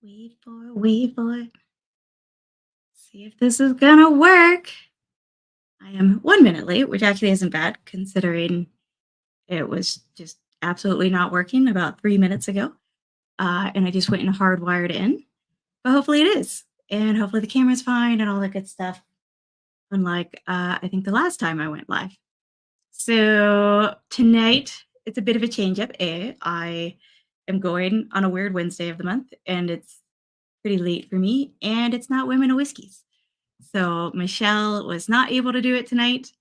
Wait for it. See if this is gonna work. I am 1 minute late, which actually isn't bad considering it was just absolutely not working about 3 minutes ago. And I just went and hardwired in, but hopefully it is. And hopefully the camera's fine and all that good stuff. Unlike, I think the last time I went live. So tonight, it's a bit of a change up. I am going on a weird Wednesday of the month, and it's pretty late for me, and it's not Women of Whiskeys. So Michelle was not able to do it tonight.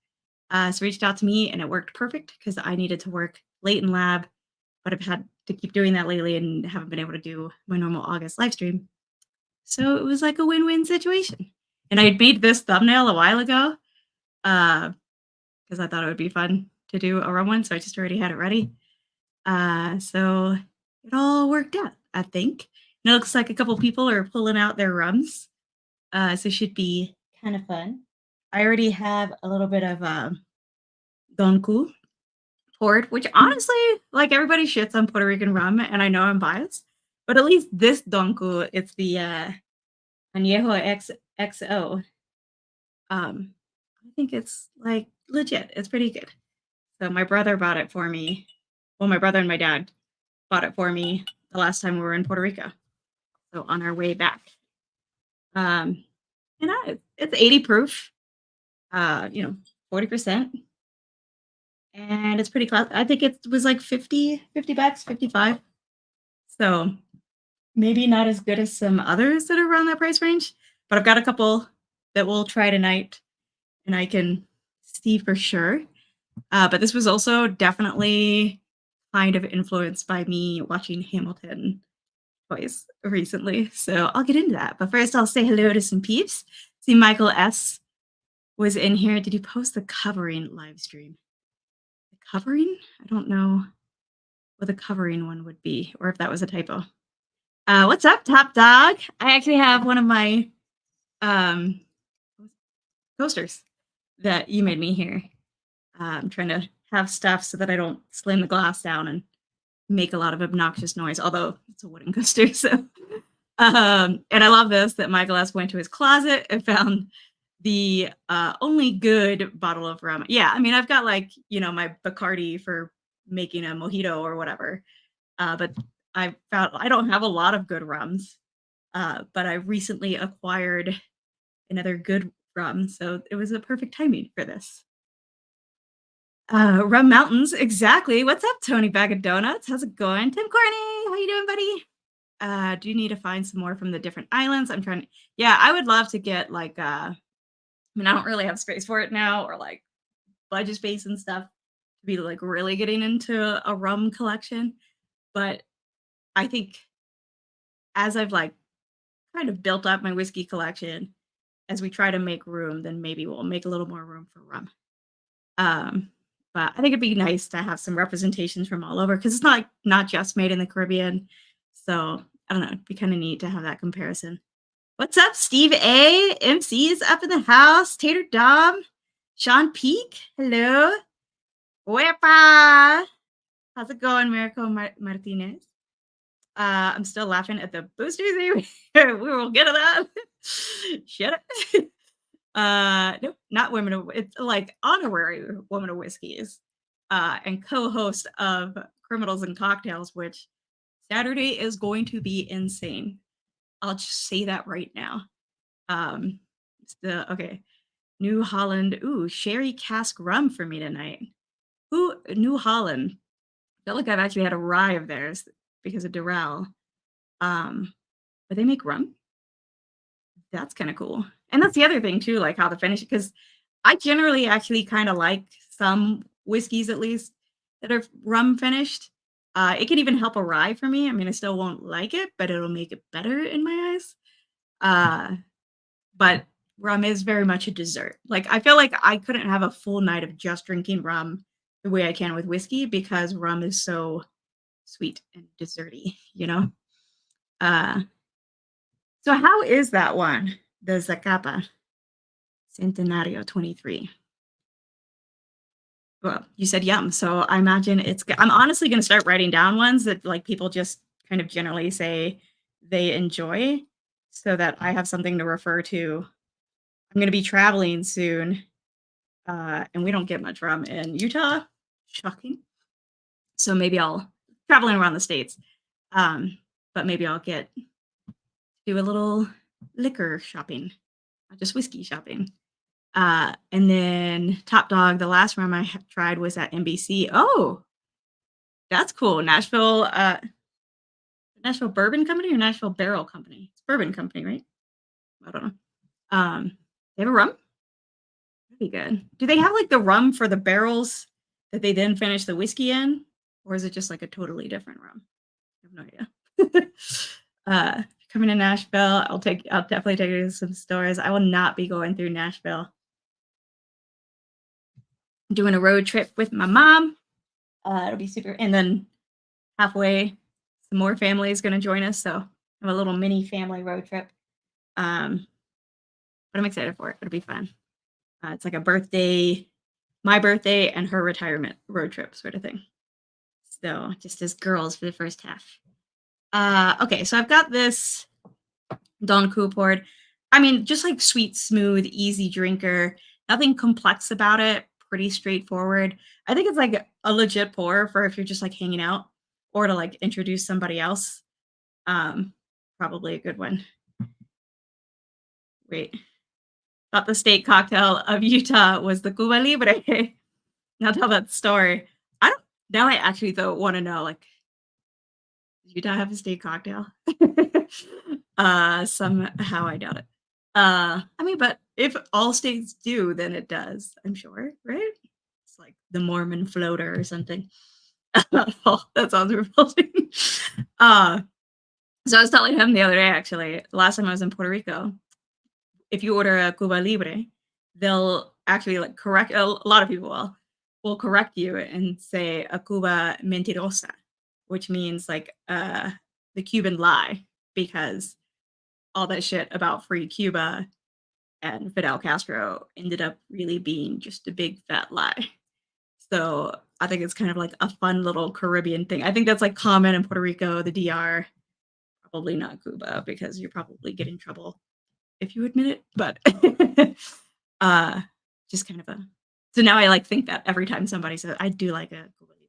So reached out to me, and it worked perfect because I needed to work late in lab, but I've had to keep doing that lately and haven't been able to do my normal August live stream. So it was like a win-win situation. And I had made this thumbnail a while ago because I thought it would be fun to do a rum one, so I just already had it ready. So it all worked out, I think. And it looks like a couple people are pulling out their rums. So it should be kind of fun. I already have a little bit of Donku poured, which honestly, like everybody shits on Puerto Rican rum, and I know I'm biased, but at least this Donku, it's the Añejo XO. I think it's like legit. It's pretty good. So my brother bought it for me. Well, my brother and my dad bought it for me the last time we were in Puerto Rico. So on our way back. And it's 80 proof, 40%. And it's pretty class. I think it was like 50 bucks, 55. So maybe not as good as some others that are around that price range, but I've got a couple that we'll try tonight and I can see for sure. But this was also definitely kind of influenced by me watching Hamilton twice recently. So I'll get into that. But first, I'll say hello to some peeps. See, Michael S. was in here. Did you post the covering live stream? The covering? I don't know what the covering one would be, or if that was a typo. What's up, Top Dog? I actually have one of my coasters that you made me here. I'm trying to have stuff so that I don't slam the glass down and make a lot of obnoxious noise, although it's a wooden coaster. So, and I love this that Michael S. went to his closet and found the only good bottle of rum. Yeah, I mean, I've got like, my Bacardi for making a mojito or whatever. But I found I don't have a lot of good rums. But I recently acquired another good rum. So it was a perfect timing for this. Rum Mountains, exactly. What's up, Tony Bag of Donuts? How's it going? Tim Courtney, how you doing, buddy? Do you need to find some more from the different islands? I'm trying to, yeah, I would love to get like, I mean, I don't really have space for it now or like budget space and stuff to be like really getting into a rum collection. But I think as I've like kind of built up my whiskey collection, as we try to make room, then maybe we'll make a little more room for rum. But I think it'd be nice to have some representations from all over because it's not just made in the Caribbean. So I don't know, it'd be kind of neat to have that comparison. What's up, Steve A? MC is up in the house. Tater Dom, Sean Peak, hello. Wepa! How's it going, Miracle Martinez? I'm still laughing at the boosters. We will get to that. Shut it. Nope, not women of it's like honorary woman of whiskeys, and co-host of Criminals and Cocktails, which Saturday is going to be insane. I'll just say that right now. Okay. New Holland. Ooh, sherry cask rum for me tonight. Ooh, New Holland. I feel like I've actually had a rye of theirs because of Doral. But they make rum. That's kind of cool. And that's the other thing too, like how the finish, because I generally actually kind of like some whiskeys at least that are rum finished. It can even help a rye for me. I mean, I still won't like it, but it'll make it better in my eyes. But rum is very much a dessert. Like I feel like I couldn't have a full night of just drinking rum the way I can with whiskey because rum is so sweet and desserty, So how is that one? The Zacapa Centenario 23. Well, you said yum, so I imagine it's good. I'm honestly going to start writing down ones that like people just kind of generally say they enjoy so that I have something to refer to. I'm gonna be traveling soon, and we don't get much rum in Utah. Shocking. So maybe I'll traveling around the states, um, but maybe I'll get do a little liquor shopping, not just whiskey shopping. And then Top Dog, the last rum tried was at NBC. Oh, that's cool. Nashville Bourbon Company or Nashville Barrel Company? It's Bourbon Company, right? I don't know. They have a rum? That'd be good. Do they have like the rum for the barrels that they then finish the whiskey in? Or is it just like a totally different rum? I have no idea. Coming to Nashville, I'll definitely take you to some stores. I will not be going through Nashville. Doing a road trip with my mom. It'll be super. And then halfway, some more family is going to join us. So I have a little mini family road trip. But I'm excited for it. It'll be fun. It's like a birthday, my birthday, and her retirement road trip sort of thing. So just as girls for the first half. Okay, so I've got this Don Q poured. I mean, just like sweet, smooth, easy drinker. Nothing complex about it. Pretty straightforward. I think it's like a legit pour for if you're just like hanging out or to like introduce somebody else. Probably a good one. Wait. Thought the state cocktail of Utah was the Cuba Libre. Now tell that story. I don't now I actually though want to know, like, does Utah have a state cocktail? Somehow I doubt it. I mean, but if all states do, then it does, I'm sure, right? It's like the Mormon floater or something. Oh, that sounds revolting. Uh, so I was telling him the other day, actually, last time I was in Puerto Rico, if you order a Cuba Libre, they'll actually like correct a lot of people will correct you and say a Cuba mentirosa, which means like the Cuban lie, because all that shit about free Cuba and Fidel Castro ended up really being just a big fat lie. So I think it's kind of like a fun little Caribbean thing. I think that's like common in Puerto Rico, the DR, probably not Cuba because you probably get in trouble if you admit it. But uh, just kind of a. So now I like think that every time somebody says I do like a Cuba Libre.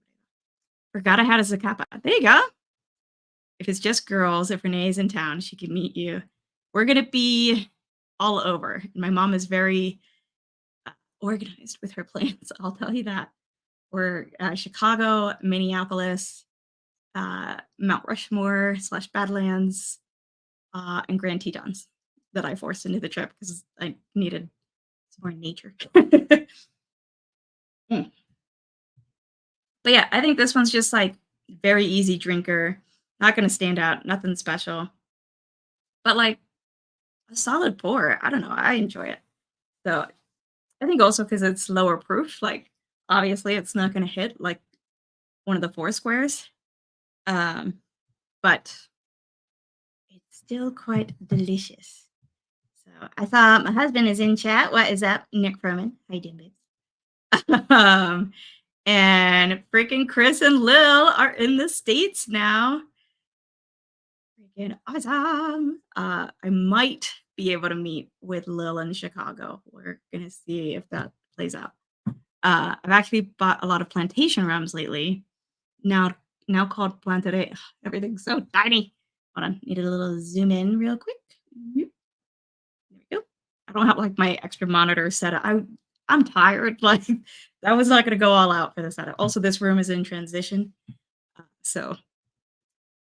Forgot I had a Zacapa. There you go. If it's just girls, if Renee's in town, she can meet you. We're gonna be all over. My mom is very organized with her plans. I'll tell you that. We're Chicago, Minneapolis, Mount Rushmore slash Badlands, and Grand Tetons that I forced into the trip because I needed some more nature. Mm. But yeah, I think this one's just like very easy drinker. Not going to stand out, nothing special, but like a solid pour. I don't know. I enjoy it. So I think also because it's lower proof, like obviously it's not going to hit like one of the four squares. Um, but it's still quite delicious. So I saw my husband is in chat. What is up, Nick Froman? How you doing, babe? And freaking Chris and Lil are in the States now. Freaking awesome. I might be able to meet with Lil in Chicago. We're gonna see if that plays out. I've actually bought a lot of plantation rums lately. Now called Plantere. Everything's so tiny. Hold on, need a little zoom in real quick. There we go. I don't have like my extra monitor set up. I'm tired. Like that was not going to go all out for the setup. Also, this room is in transition, so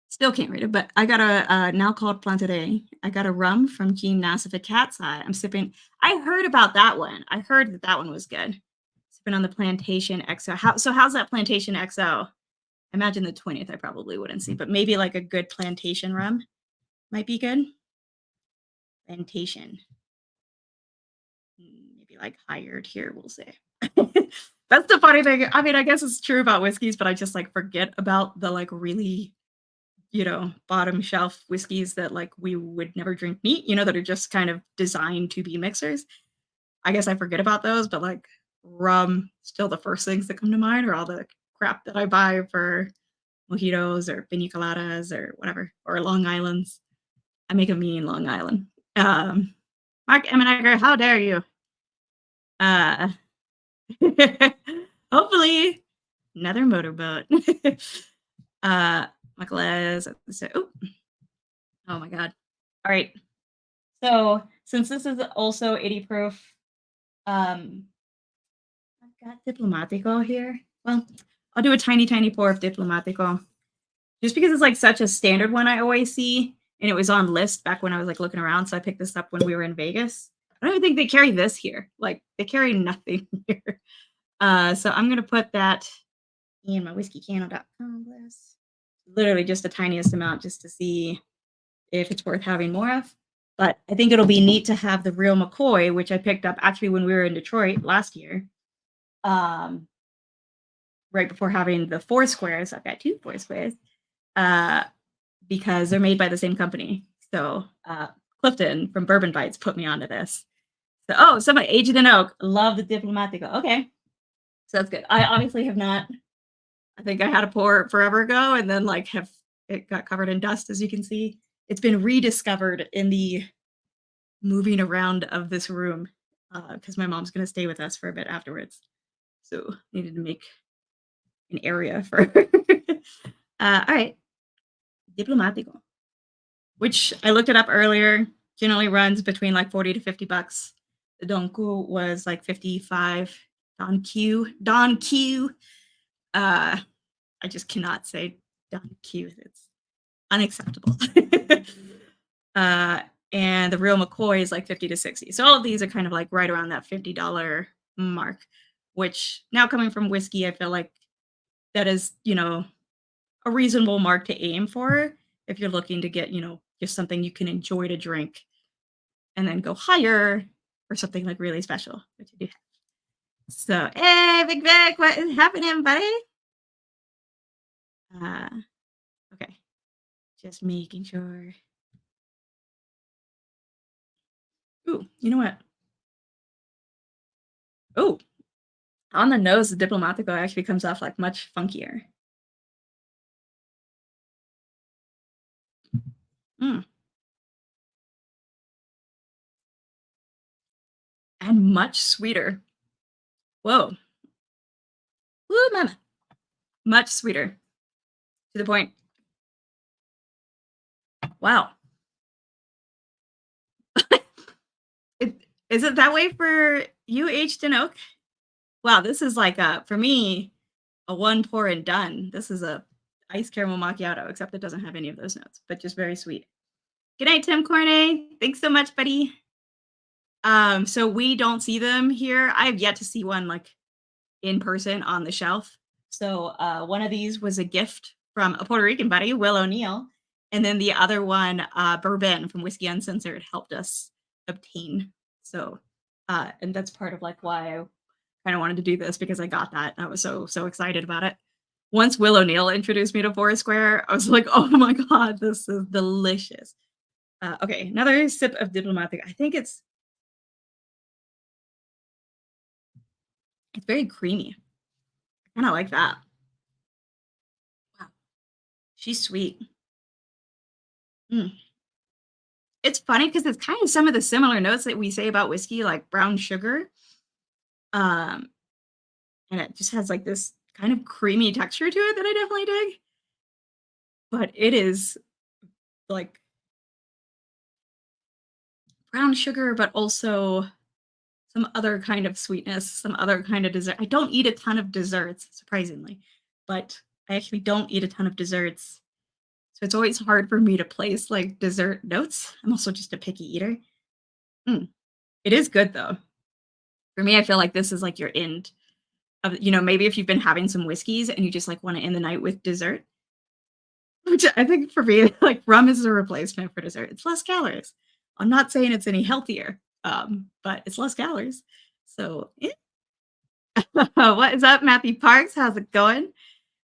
still can't read it. But I got a now called Plantere. I got a rum from Jean Nassif Cat's Eye. I'm sipping. I heard about that one. I heard that that one was good. Sipping on the Plantation XO. How's that Plantation XO? I imagine the 20th I probably wouldn't see, but maybe like a good plantation rum might be good. Plantation. Maybe like hired here, we'll say. That's the funny thing. I mean, I guess it's true about whiskeys, but I just like forget about the like really, bottom shelf whiskeys that like we would never drink neat, that are just kind of designed to be mixers. I guess I forget about those, but like rum, still the first things that come to mind are all the crap that I buy for mojitos or pina coladas or whatever, or Long Islands. I make a mean Long Island. Um, Mark Emmenager, how dare you? Uh, hopefully another motorboat. uh, Michael, so, oh my god. All right. So since this is also 80 proof, um, I've got Diplomatico here. Well, I'll do a tiny, tiny pour of Diplomatico just because it's like such a standard one I always see. And it was on list back when I was like looking around. So I picked this up when we were in Vegas. I don't even think they carry this here. Like they carry nothing here. So I'm gonna put that in my whiskeycano.com list. Literally just the tiniest amount just to see if it's worth having more of. But I think it'll be neat to have the real McCoy, which I picked up actually when we were in Detroit last year. Um, right before having the four squares. I've got two four squares. Because they're made by the same company. So Clifton from Bourbon Bites put me onto this. So somebody aged in oak. Love the Diplomatico. Okay. So that's good. I obviously have not. I think I had a pour forever ago and then like have it got covered in dust, as you can see. It's been rediscovered in the moving around of this room because my mom's gonna stay with us for a bit afterwards. So needed to make an area for her. All right. Diplomatico, which I looked it up earlier, generally runs between like 40 to 50 bucks. The Donku was like 55. Don Q. Don Q. I just cannot say Don Q. It's unacceptable. uh, and the real McCoy is like 50 to 60. So all of these are kind of like right around that $50 mark, which now coming from whiskey, I feel like that is, a reasonable mark to aim for if you're looking to get, just something you can enjoy to drink and then go higher for something like really special, which I do have. So, hey, Big Vic, what is happening, buddy? Uh, okay, just making sure. Ooh, you know what? Oh, on the nose, the Diplomatico actually comes off like much funkier. Mm. And much sweeter. Whoa. Woo, mama. Much sweeter. To the point. Wow. Is it that way for you, aged in oak? Wow, this is like for me, a one pour and done. This is a iced caramel macchiato, except it doesn't have any of those notes, but just very sweet. Good night, Tim Corney. Thanks so much, buddy. So we don't see them here. I have yet to see one like in person on the shelf. So one of these was a gift from a Puerto Rican buddy, Will O'Neill, and then the other one, Bourbon from Whiskey Uncensored, helped us obtain. So, and that's part of like why I kind of wanted to do this because I got that. I was so excited about it. Once Will O'Neill introduced me to Foursquare, I was like, oh my god, this is delicious. Okay, another sip of Diplomatic. I think it's very creamy. I kind of like that. Wow, she's sweet. Mm. It's funny because it's kind of some of the similar notes that we say about whiskey, like brown sugar. Um, and it just has like this kind of creamy texture to it that I definitely dig. But it is like brown sugar, but also some other kind of sweetness, some other kind of dessert. I don't eat a ton of desserts, surprisingly, but I actually don't eat a ton of desserts. So it's always hard for me to place like dessert notes. I'm also just a picky eater. Mm, it is good though. For me, I feel like this is like your end of, maybe if you've been having some whiskeys and you just like want to end the night with dessert, which I think for me, like rum is a replacement for dessert. It's less calories. I'm not saying it's any healthier, but it's less calories. So, yeah. What is up, Matthew Parks? How's it going?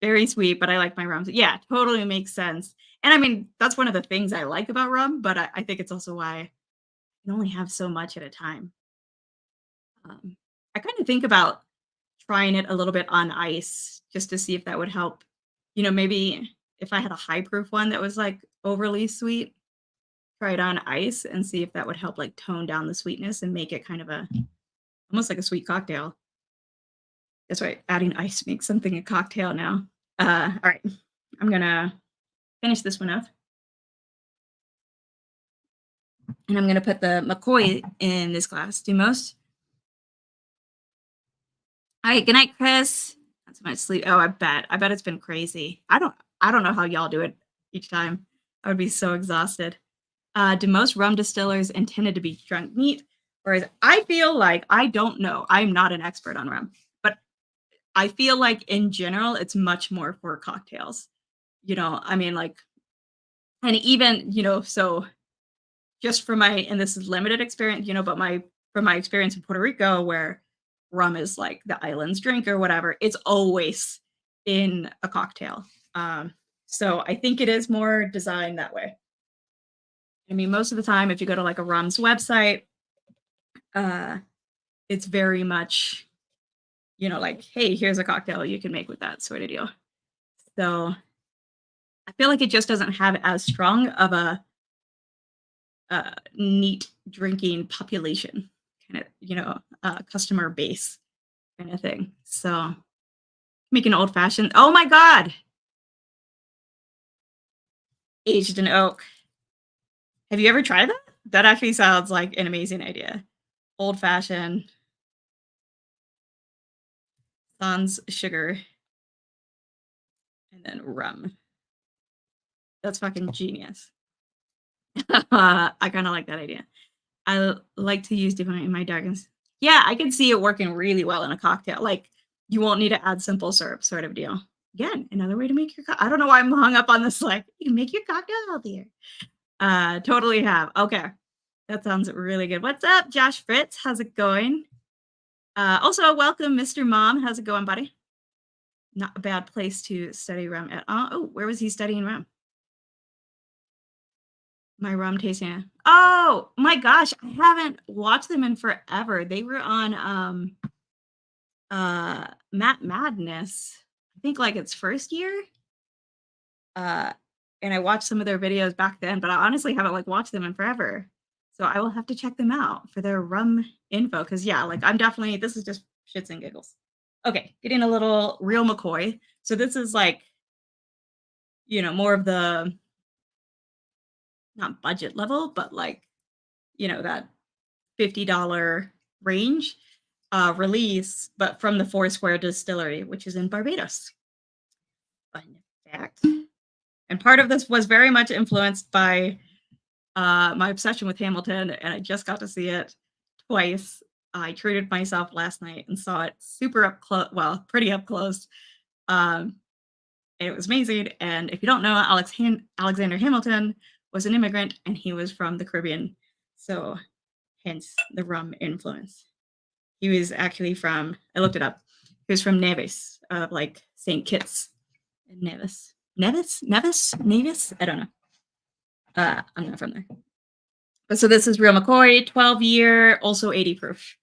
Very sweet, but I like my rums. Yeah, totally makes sense. And I mean, that's one of the things I like about rum, but I think it's also why I can only have so much at a time. I kind of think about trying it a little bit on ice just to see if that would help. Maybe if I had a high proof one that was like overly sweet, try it on ice and see if that would help like tone down the sweetness and make it kind of a almost like a sweet cocktail. That's right. Adding ice makes something a cocktail now. All right. I'm gonna finish this one up, and I'm gonna put the McCoy in this glass. Do most. All right. Good night, Chris. Not so much sleep. Oh, I bet. I bet it's been crazy. I don't know how y'all do it each time. I would be so exhausted. Do most rum distillers intended to be drunk neat? Whereas I feel like I don't know. I'm not an expert on rum, but I feel like in general, it's much more for cocktails. I mean, like, and even, so just for my, and this is limited experience, but from my experience in Puerto Rico, where rum is like the island's drink or whatever, it's always in a cocktail. Um, so I think it is more designed that way. I mean, most of the time, if you go to like a rum's website, uh, it's very much, like, hey, here's a cocktail you can make with that sort of deal. So I feel like it just doesn't have as strong of a neat drinking population kind of, customer base kind of thing. So make an old fashioned. Oh my God. Aged in oak. Have you ever tried that? That actually sounds like an amazing idea. Old fashioned, sans sugar, and then rum. That's fucking genius. I kind of like that idea. Like to use divine in my darkness. Yeah, I can see it working really well in a cocktail. Like you won't need to add simple syrup, sort of deal. Again, another way to make your. I don't know why I'm hung up on this. Like you can make your cocktail healthier. Totally have. Okay, that sounds really good. What's up, Josh Fritz? How's it going? Also, welcome, Mr. Mom. How's it going, buddy? Not a bad place to study rum at all. Oh, where was he studying rum? My rum tasting. Oh my gosh, I haven't watched them in forever. They were on Matt Madness. I think like its first year. Uh and I watched some of their videos back then, but I honestly haven't like watched them in forever. So I will have to check them out for their rum info cuz yeah, like I'm definitely this is just shits and giggles. Okay, getting a little real McCoy. So this is like, more of the not budget level, but like, that $50 range release, but from the Foursquare Distillery, which is in Barbados. Fun fact. And part of this was very much influenced by my obsession with Hamilton, and I just got to see it twice. I treated myself last night and saw it super up close, well, pretty up close. And it was amazing. And if you don't know, Alexander Hamilton was an immigrant, and he was from the Caribbean. So hence the rum influence. He was actually from, I looked it up. He was from Nevis, like St. Kitts and Nevis. Nevis? I don't know. I'm not from there. But so this is real McCoy, 12-year, also 80 proof.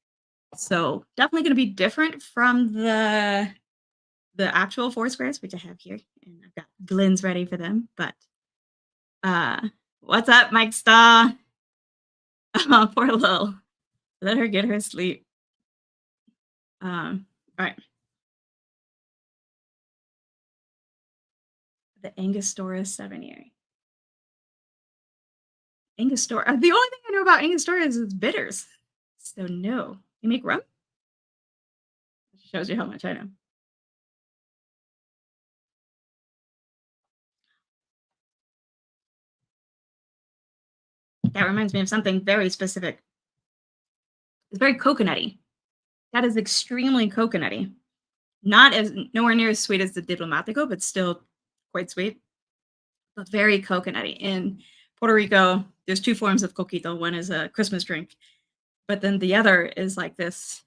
So definitely going to be different from the actual Foursquares, which I have here. And I've got Glens ready for them. But what's up, Mike Starr? Oh, poor Lil. Let her get her sleep. All right. The Angostura 7-year. Angostura. The only thing I know about Angostura is it's bitters. So no. You make rum? Shows you how much I know. That reminds me of something very specific. It's very coconutty. That is extremely coconutty. Nowhere near as sweet as the Diplomatico, but still quite sweet. But very coconutty. In Puerto Rico, there's two forms of coquito. One is a Christmas drink, but then the other is like this.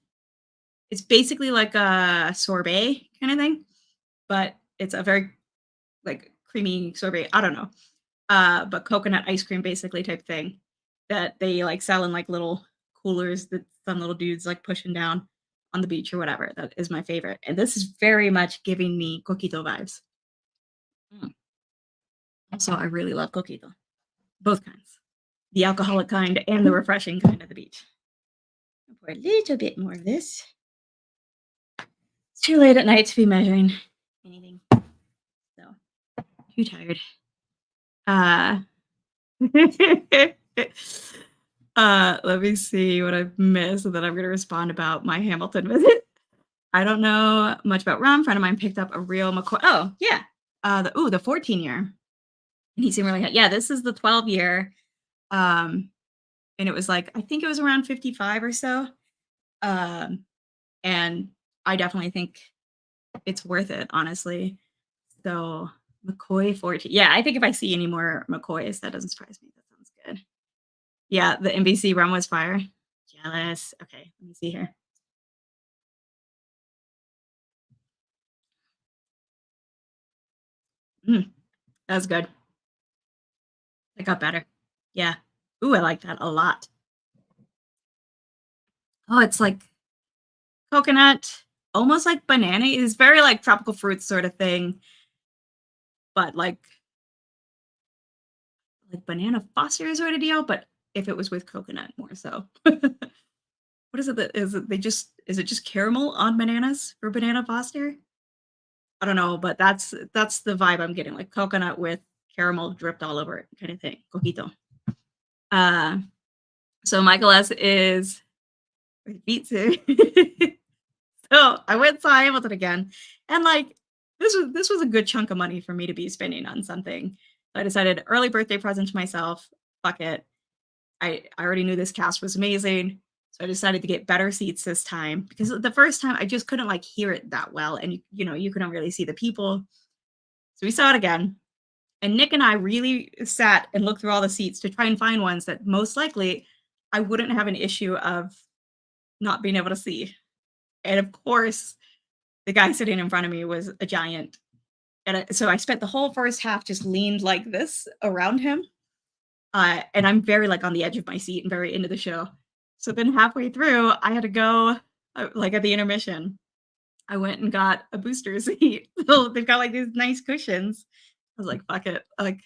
It's basically like a sorbet kind of thing, but it's a very like creamy sorbet. I don't know. But coconut ice cream basically type thing that they like sell in like little coolers that some little dudes like pushing down on the beach or whatever. That is my favorite. And this is very much giving me coquito vibes. Also, I really love coquito. Both kinds. the alcoholic kind and the refreshing kind of the beach. I'll pour a little bit more of this. It's too late at night to be measuring anything. So too tired. Uh let me see what I've missed, and then I'm gonna respond about my Hamilton visit. I don't know much about rum. Friend of mine picked up a real McCoy. Oh, yeah. The 14 year. And he seemed really yeah, this is the 12 year. Um, and it was like, I think it was around 55 or so. Um, and I definitely think it's worth it, honestly. So McCoy 14. Yeah, I think if I see any more McCoys, that doesn't surprise me. That sounds good. Yeah, the NBC rum was fire. Jealous. Okay, let me see here. Mm, that was good. It got better. Yeah. Ooh, I like that a lot. Oh, it's like coconut, almost like banana. It's very like tropical fruit sort of thing, but like banana foster sort of deal, but if it was with coconut more so. What is it that is it they just is it just caramel on bananas for banana foster? I don't know, but that's the vibe I'm getting, like coconut with caramel dripped all over it kind of thing. Coquito. Uh so Michael S is pizza. So I went saw Hamilton again, and like this was a good chunk of money for me to be spending on something. So I decided early birthday present to myself. Fuck it. I already knew this cast was amazing, so I decided to get better seats this time because the first time I just couldn't like hear it that well, and you couldn't really see the people. So we saw it again, and Nick and I really sat and looked through all the seats to try and find ones that most likely I wouldn't have an issue of not being able to see. And of course, the guy sitting in front of me was a giant. So I spent the whole first half just leaned like this around him. And I'm very like on the edge of my seat and very into the show. So then halfway through, I had to go like at the intermission. I went and got a booster seat. So they've got like these nice cushions. I was like, fuck it. Like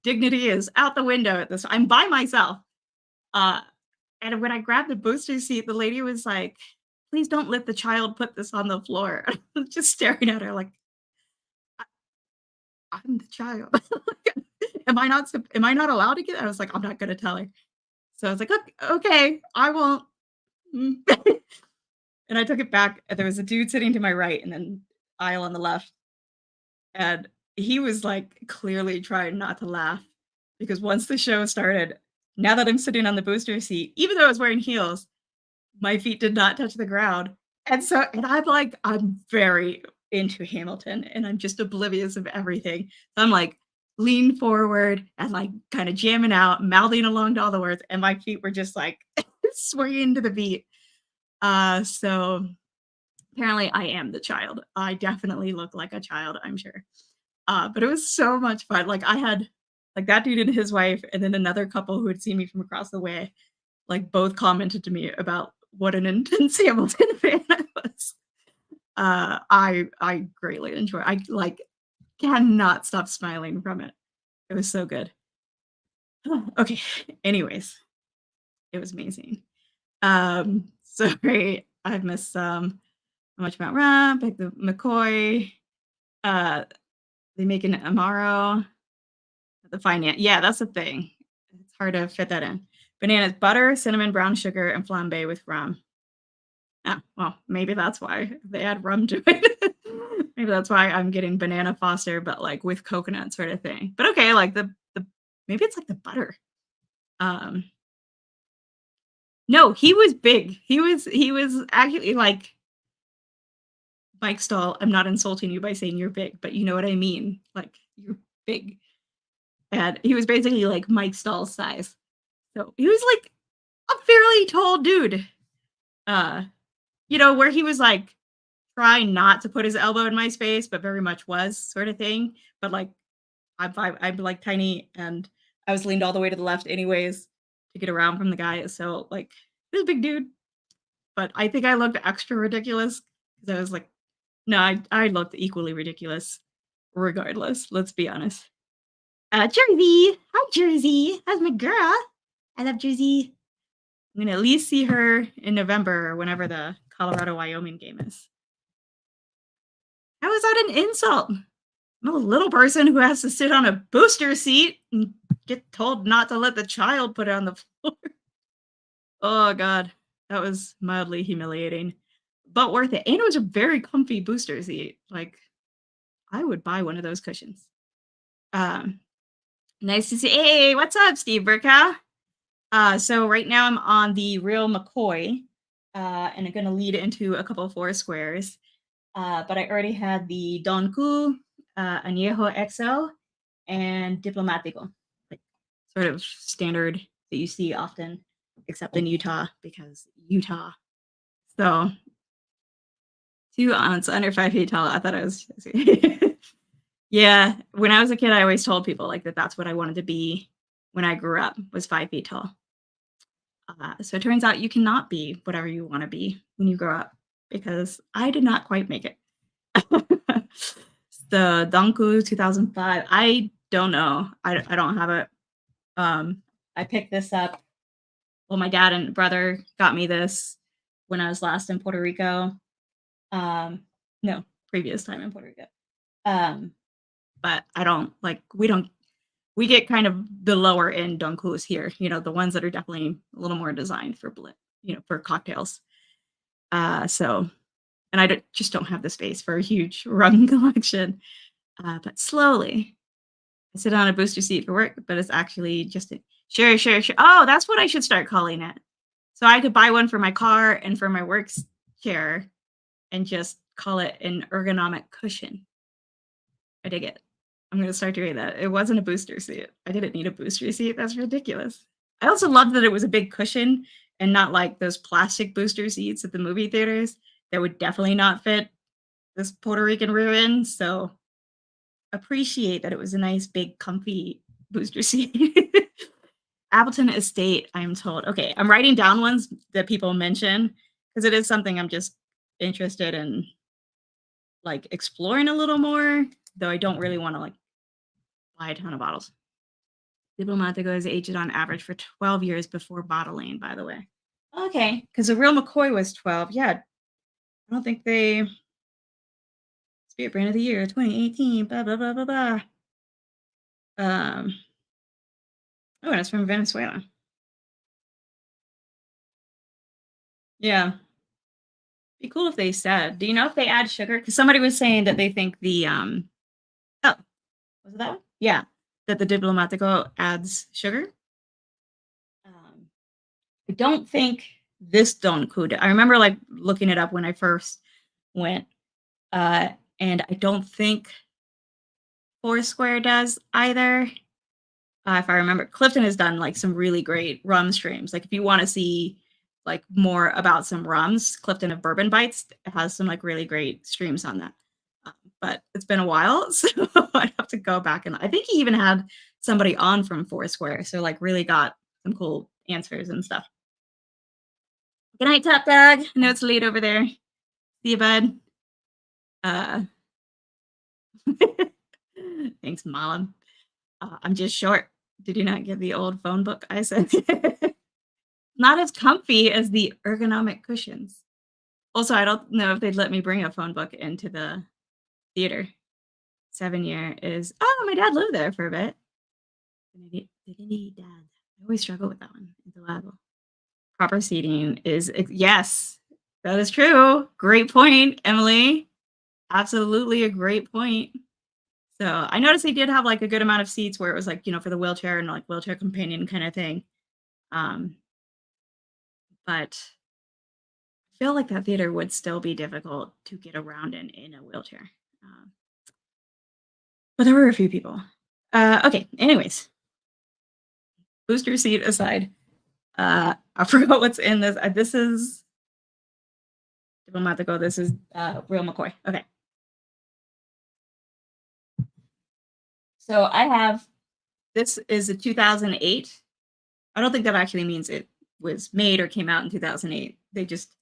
dignity is out the window at this. I'm by myself. Uh, and when I grabbed the booster seat, the lady was like, please don't let the child put this on the floor. I was just staring at her like, I'm the child. Am I not allowed to get I was like, "I'm not gonna tell her." So I was like, Okay, I won't." Mm." And I took it back, and there was a dude sitting to my right and then aisle on the left, and he was, like, clearly trying not to laugh because once the show started, now that I'm sitting on the booster seat, even though I was wearing heels, my feet did not touch the ground. And I'm like, I'm very into Hamilton and I'm just oblivious of everything. So I'm like lean forward and like kind of jamming out, mouthing along to all the words, and my feet were just like swinging to the beat. So apparently I am the child. I definitely look like a child, I'm sure. But it was so much fun. Like I had like that dude and his wife, and then another couple who had seen me from across the way like both commented to me about what an intense Hamilton fan I was. I greatly enjoy. I like cannot stop smiling from it. It was so good. Okay. Anyways, it was amazing. Sorry, I've missed some. How much about Ram? Pick the McCoy. Uh, they make an Amaro. The finance. Yeah, that's the thing. It's hard to fit that in. Bananas, butter, cinnamon, brown sugar, and flambe with rum. Ah, well, maybe that's why they add rum to it. Maybe that's why I'm getting banana foster, but like with coconut sort of thing. But okay, like the maybe it's like the butter. Um, no, he was big. He was actually like Mike Stahl. I'm not insulting you by saying you're big, but you know what I mean. Like you're big, and he was basically like Mike Stahl's size. So he was like a fairly tall dude. Uh, where he was like trying not to put his elbow in my space, but very much was sort of thing. But like I'm like tiny and I was leaned all the way to the left anyways to get around from the guy. So like he was a big dude, but I think I looked extra ridiculous because I was like, no, I looked equally ridiculous regardless. Let's be honest. Jersey, hi Jersey, how's my girl? I love Jersey. I'm gonna at least see her in November or whenever the Colorado Wyoming game is. How is that an insult? I'm a little person who has to sit on a booster seat and get told not to let the child put it on the floor. Oh god, that was mildly humiliating, but worth it. And it was a very comfy booster seat. Like I would buy one of those cushions. Um, Nice to see. Hey, what's up, Steve Burkow? So right now I'm on the real McCoy, and I'm gonna lead into a couple of four squares. But I already had the Don Q, Añejo XL, and Diplomatico, like sort of standard that you see often, except in Utah because Utah. So 2 ounce under 5 feet tall. I thought I was. Yeah, when I was a kid, I always told people like that. That's what I wanted to be when I grew up was 5 feet tall. So it turns out you cannot be whatever you want to be when you grow up because I did not quite make it. The Danku 2005. I don't know. I don't have it. I picked this up. Well, my dad and brother got me this when I was last in Puerto Rico. Um, no, previous time in Puerto Rico. But I don't like. We get kind of the lower end Dunkus here. The ones that are definitely a little more designed for for cocktails. So, and just don't have the space for a huge rum collection. But slowly, I sit on a booster seat for work, but it's actually just a sure, sure, sure. Oh, that's what I should start calling it. So I could buy one for my car and for my work chair and just call it an ergonomic cushion. I dig it. I'm gonna start doing that. It wasn't a booster seat. I didn't need a booster seat. That's ridiculous. I also loved that it was a big cushion and not like those plastic booster seats at the movie theaters that would definitely not fit this Puerto Rican rear end. So appreciate that it was a nice, big, comfy booster seat. Appleton Estate, I'm told. Okay, I'm writing down ones that people mention because it is something I'm just interested in, like exploring a little more. Though I don't really want to like buy a ton of bottles. Diplomatico is aged on average for 12 years before bottling. By the way, okay, because the real McCoy was 12. Yeah, I don't think they Spirit Brand of the Year 2018. Blah blah blah blah blah. Um. Oh, and it's from Venezuela. Yeah. Be cool if they said. Do you know if they add sugar? Because somebody was saying that they think the oh, was it that one? Yeah, that the Diplomatico adds sugar. Um, I don't think this Don Kud. I remember like looking it up when I first went, uh, and I don't think Foursquare does either. If I remember, Clifton has done like some really great rum streams. Like if you want to see like more about some rums, Clifton of Bourbon Bites has some like really great streams on that. But it's been a while, so I'd have to go back and I think he even had somebody on from Foursquare, so like really got some cool answers and stuff. Good night, Top Dog. I know it's late over there. See you, bud. Uh, thanks, Mom. I'm just short. Did you not get the old phone book I sent? Not as comfy as the ergonomic cushions. Also, I don't know if they'd let me bring a phone book into the theater. 7 year is my dad lived there for a bit. Divinity Dad. I always struggle with that one. It's proper seating is yes, that is true. Great point, Emily. Absolutely a great point. So I noticed they did have like a good amount of seats where it was like, for the wheelchair and like wheelchair companion kind of thing. Um, but I feel like that theater would still be difficult to get around in a wheelchair. Um, but there were a few people. Okay, anyways, booster seat aside. I forgot what's in this. This is Diplomatico. This is Real McCoy. Okay. So I have, this is a 2008. I don't think that actually means it was made or came out in 2008. They just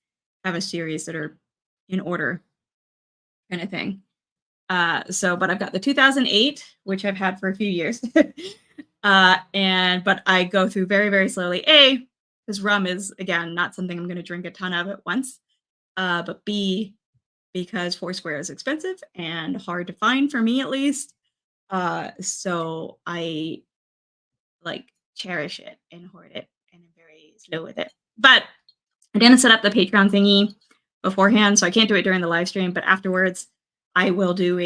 have a series that are in order kind of thing. But I've got the 2008, which I've had for a few years. But I go through very, very slowly. A, because rum is again not something I'm going to drink a ton of at once. But B, because Foursquare is expensive and hard to find for me at least. So I like cherish it and hoard it and I'm very slow with it. But I didn't set up the Patreon thingy beforehand, so I can't do it during the live stream. But afterwards, I will do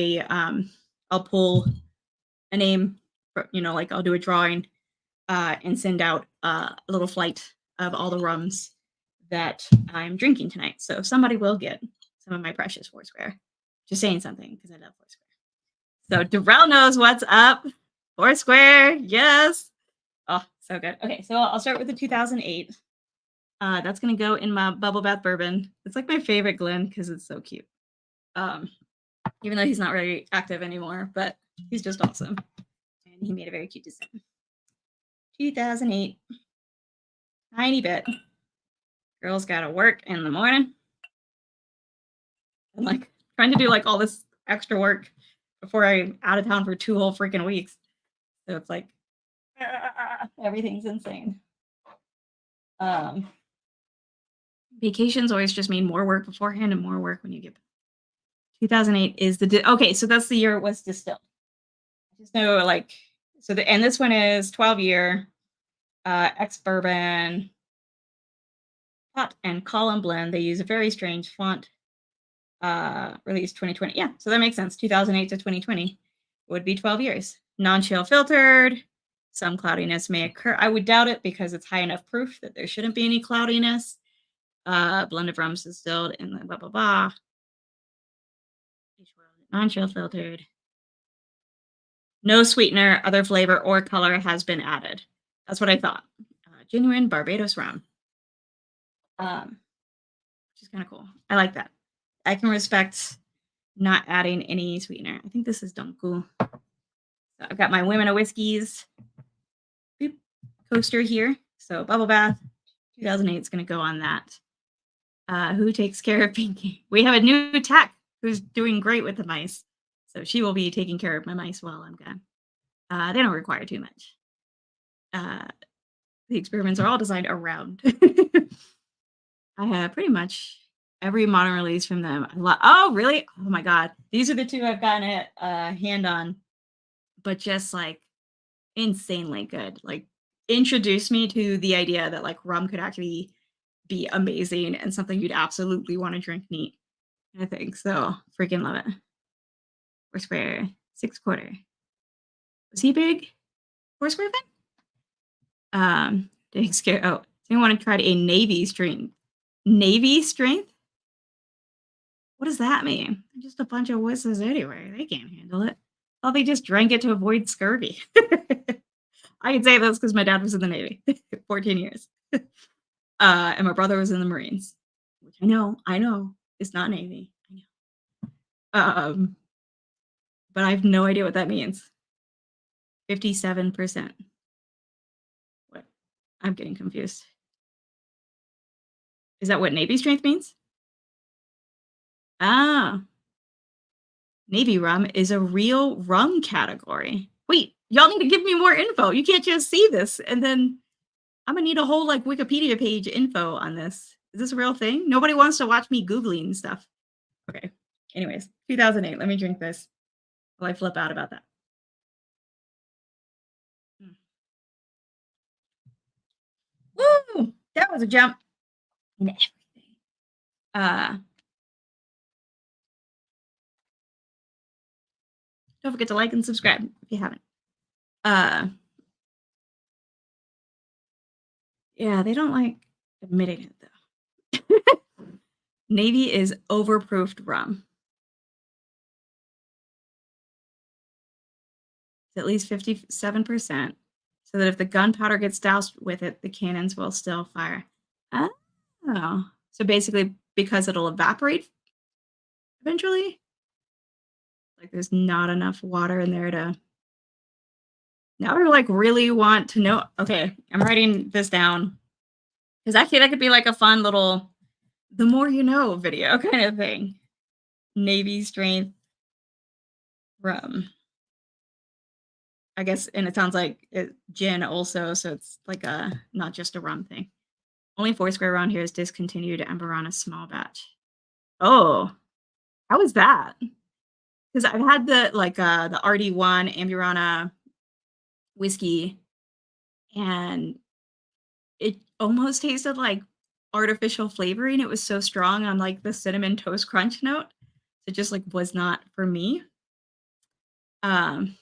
I'll pull a name, like I'll do a drawing, and send out a little flight of all the rums that I'm drinking tonight. So somebody will get some of my precious Foursquare. Just saying something because I love Foursquare. So Darrell knows what's up. Foursquare, yes. Oh, so good. Okay, so I'll start with the 2008. That's gonna go in my bubble bath bourbon. It's like my favorite Glen because it's so cute. Um, Even though he's not very active anymore, but he's just awesome. And he made a very cute design. 2008. Tiny bit. Girls gotta work in the morning. I'm like trying to do like all this extra work before I'm out of town for 2 whole freaking weeks. So it's like everything's insane. Vacations always just mean more work beforehand and more work when you get back. 2008 is okay, so that's the year it was distilled. I just know and this one is 12-year ex-bourbon pot and column blend. They use a very strange font. Released 2020. Yeah, so that makes sense. 2008 to 2020 would be 12 years. Non-chill filtered. Some cloudiness may occur. I would doubt it because it's high enough proof that there shouldn't be any cloudiness. Blend of rums distilled in the blah blah blah. Non-chill filtered. No sweetener, other flavor, or color has been added. That's what I thought. Genuine Barbados rum. Which is kind of cool. I like that. I can respect not adding any sweetener. I think this is dumb cool. So I've got my Women of Whiskeys coaster here. So Bubble Bath 2008 is going to go on that. Who takes care of Pinky? We have a new tech who's doing great with the mice. So she will be taking care of my mice while I'm gone. They don't require too much. The experiments are all designed around. I have pretty much every modern release from them. Oh, really? Oh my God. These are the two I've gotten a hand on, but just like insanely good. Like introduced me to the idea that like rum could actually be amazing and something you'd absolutely want to drink neat. I think so. Freaking love it. Foursquare 6-quarter. Was he big? Foursquare fan? Didn't scare. Oh, anyone want to try a Navy strength? Navy strength? What does that mean? Just a bunch of wusses anyway. They can't handle it. Oh, they just drank it to avoid scurvy. I can say this because my dad was in the Navy 14 years. And my brother was in the Marines, which I know is not Navy. I know. But I have no idea what that means. 57%. What? I'm getting confused. Is that what Navy strength means? Ah. Navy rum is a real rum category. Wait, y'all need to give me more info. You can't just see this and then I'm gonna need a whole like Wikipedia page info on this. Is this a real thing? Nobody wants to watch me Googling stuff. Okay. Anyways, 2008. Let me drink this while I flip out about that. Woo! That was a jump in everything. Don't forget to like and subscribe if you haven't. Yeah, they don't like admitting it though. Navy is overproofed rum. It's at least 57%, so that if the gunpowder gets doused with it, the cannons will still fire. Oh, so basically because it'll evaporate eventually? Like there's not enough water in there to... Now I like really want to know. Okay, I'm writing this down because actually that could be like a fun little the more you know video kind of thing. Navy strength rum. I guess, and it sounds like gin also, so it's like a not just a rum thing. Only Foursquare around here is discontinued and we're on a small batch. Oh, how is that? Because I've had the RD1 Amburana whiskey, and it almost tasted like artificial flavoring. It was so strong on like the cinnamon toast crunch note. It just like was not for me. Um,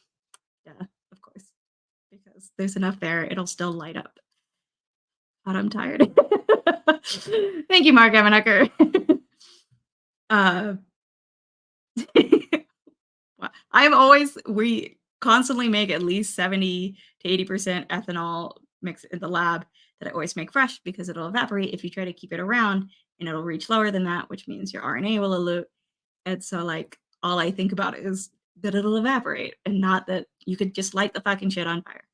yeah, of course, because there's enough there, it'll still light up. God, I'm tired. Thank you, Mark Evanucker. uh, I'm always we constantly make at least 70 to 80% ethanol mix in the lab that I always make fresh because it'll evaporate if you try to keep it around and it'll reach lower than that, which means your RNA will elute. And so like all I think about is that it'll evaporate and not that you could just light the fucking shit on fire.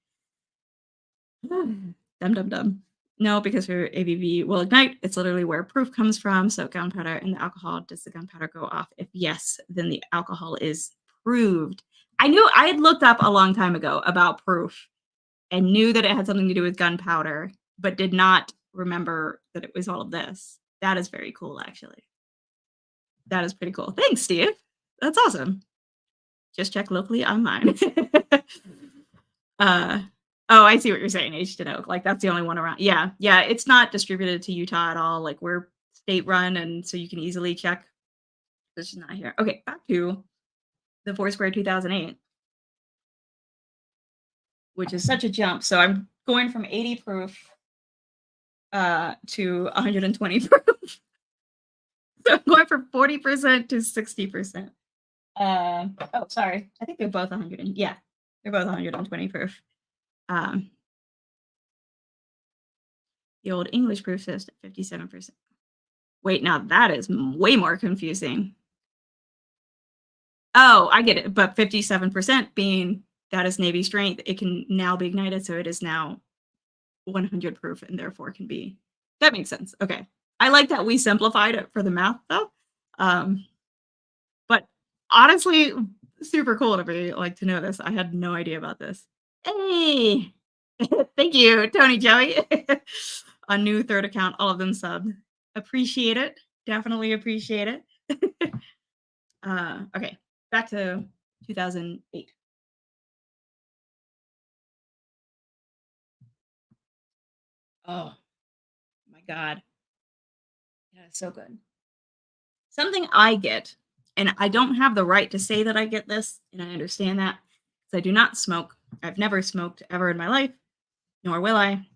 Dum dum dum. No, because your ABV will ignite. It's literally where proof comes from. So gunpowder and the alcohol. Does the gunpowder go off? If yes, then the alcohol is proved. I knew I had looked up a long time ago about proof and knew that it had something to do with gunpowder, but did not remember that it was all of this. That is very cool, actually. That is pretty cool. Thanks, Steve. That's awesome. Just check locally online. uh, oh, I see what you're saying. Aged in oak, like that's the only one around. Yeah, yeah. It's not distributed to Utah at all. Like we're state run, and so you can easily check. This is not here. Okay, back to the Foursquare 2008, which is such a jump. So I'm going from 80 proof to 120 proof. So I'm going from 40% to 60%. Oh, sorry. I think they're both 100. Yeah, they're both 120 proof. The old English proof says 57%. Wait, now that is way more confusing. Oh, I get it. But 57% being that is Navy strength, it can now be ignited. So it is now 100 proof and therefore can be. That makes sense. Okay. I like that we simplified it for the math though. But honestly, super cool to be like to know this. I had no idea about this. Hey, thank you, Tony Joey. A new third account, all of them subbed. Appreciate it. Definitely appreciate it. Okay, back to 2008. Oh my God. Yeah, so good. Something I get, and I don't have the right to say that I get this, and I understand that because I do not smoke. I've never smoked ever in my life, nor will I,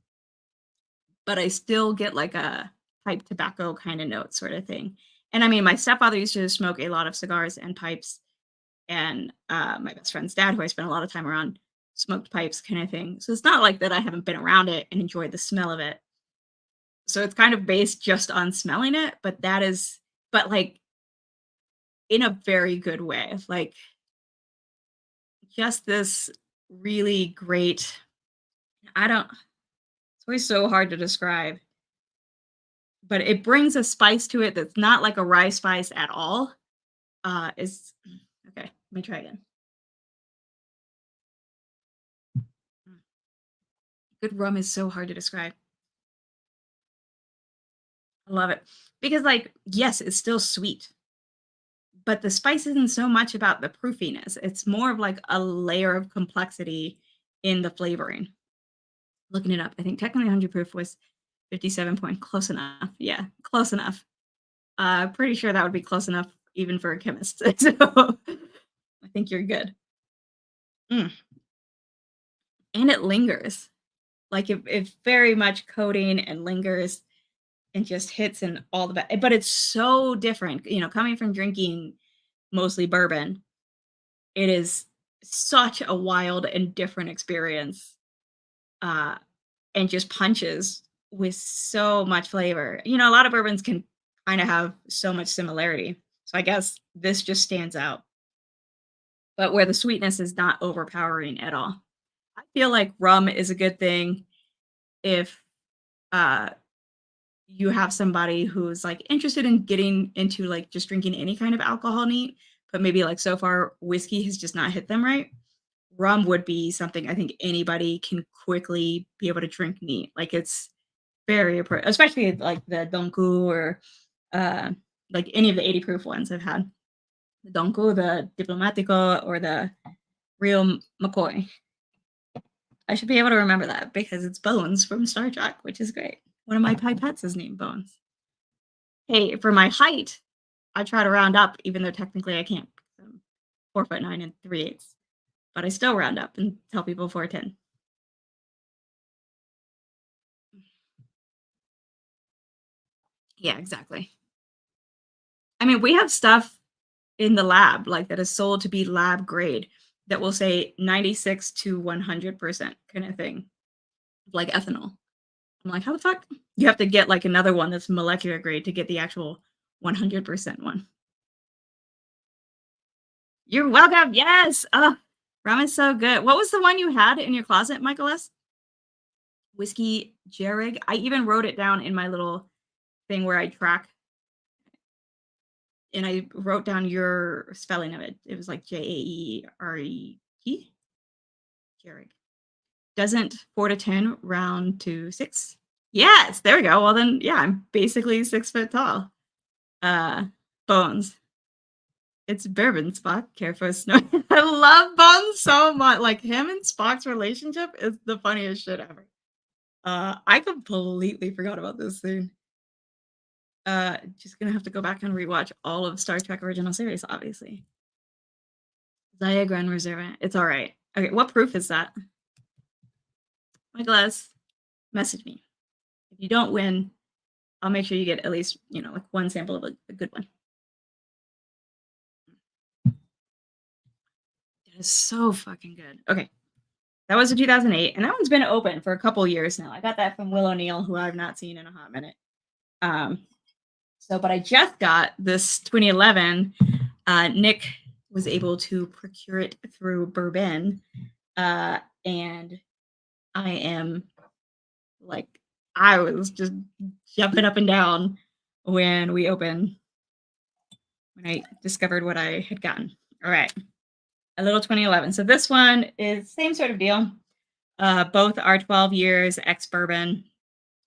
but I still get like a pipe tobacco kind of note sort of thing. And I mean, my stepfather used to smoke a lot of cigars and pipes, and my best friend's dad, who I spent a lot of time around, smoked pipes kind of thing. So it's not like that I haven't been around it and enjoyed the smell of it. So it's kind of based just on smelling it, but that is, but like in a very good way. Like just this really great, I don't, it's always so hard to describe, but it brings a spice to it that's not like a rye spice at all. Is okay, let me try again. Good rum is so hard to describe. I love it. Because like, yes, it's still sweet, but the spice isn't so much about the proofiness. It's more of like a layer of complexity in the flavoring. Looking it up, I think technically 100 proof was 57 point. Close enough. Yeah, close enough. Pretty sure that would be close enough even for a chemist. So I think you're good. Mm. And it lingers. Like it very much coating and lingers and just hits in all the but it's so different. You know, coming from drinking mostly bourbon, it is such a wild and different experience. Uh and just punches with so much flavor. You know, a lot of bourbons can kind of have so much similarity. So I guess this just stands out. But where the sweetness is not overpowering at all. I feel like rum is a good thing if uh you have somebody who's like interested in getting into like just drinking any kind of alcohol neat, but maybe like so far whiskey has just not hit them right. rum would be something I think anybody can quickly be able to drink neat. Like it's very especially like the Donku or uh like any of the 80 proof ones I've had. The Donku, the Diplomatico, or the Real McCoy. I should be able to remember that because it's Bones from Star Trek, which is great. One of my pipettes is named Bones. Hey, for my height, I try to round up, even though technically I can't. I'm 4'9" and 3/8, but I still round up and tell people 4'10". Yeah, exactly. I mean, we have stuff in the lab like that is sold to be lab grade that will say 96 to 100% kind of thing, like ethanol. I'm like, how the fuck? You have to get like another one that's molecular grade to get the actual 100% one. You're welcome. Yes. Rum is so good. What was the one you had in your closet, Michael S? Whiskey Jerrig. I even wrote it down in my little thing where I track, and I wrote down your spelling of it. It was like Jaeret. Jerrig. Doesn't 4 to 10 round to 6? Yes, there we go. Well then, yeah, I'm basically 6 foot tall. Uh, Bones. It's Bourbon Spock. Care for a snow. I love Bones so much. Like him and Spock's relationship is the funniest shit ever. I completely forgot about this scene. Just gonna have to go back and rewatch all of Star Trek original series, obviously. Zaya Gran Reserva. It's all right. Okay, what proof is that? My glass. Message me. If you don't win, I'll make sure you get at least like one sample of a good one. That is so fucking good. Okay, that was in 2008, and that one's been open for a couple years now. I got that from Will O'Neill, who I've not seen in a hot minute. But I just got this 2011. Nick was able to procure it through Bourbon, and I am like, I was just jumping up and down when I discovered what I had gotten. All right, a little 2011. So this one is same sort of deal. Both are 12 years ex bourbon.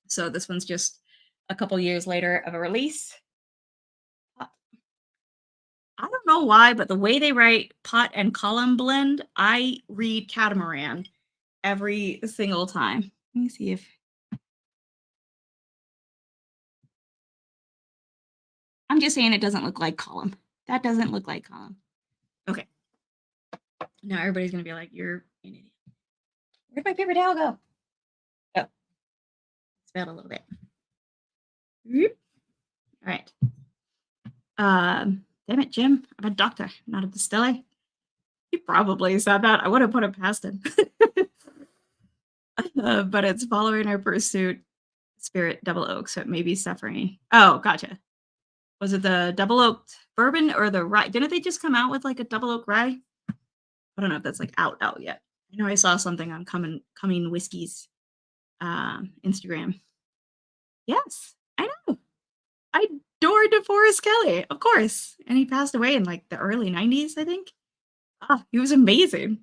So this one's just a couple years later of a release. I don't know why, but the way they write pot and column blend, I read catamaran every single time. Let me see if I'm just saying it doesn't look like column. That doesn't look like column. Okay. Now everybody's gonna be like, "You're an idiot." Where'd my paper towel go? Oh, spilled a little bit. All right. Damn it, Jim. I'm a doctor, not a distiller. He probably said that. I would have put it past him. But it's following our pursuit spirit double oak, so it may be suffering. Oh, gotcha. Was it the double oaked bourbon or the rye? Didn't they just come out with like a double oak rye? I don't know if that's like out yet. I know I saw something on coming whiskeys Instagram. Yes, I know. I adored DeForest Kelly, of course. And he passed away in like the early 90s, I think. Ah, he was amazing.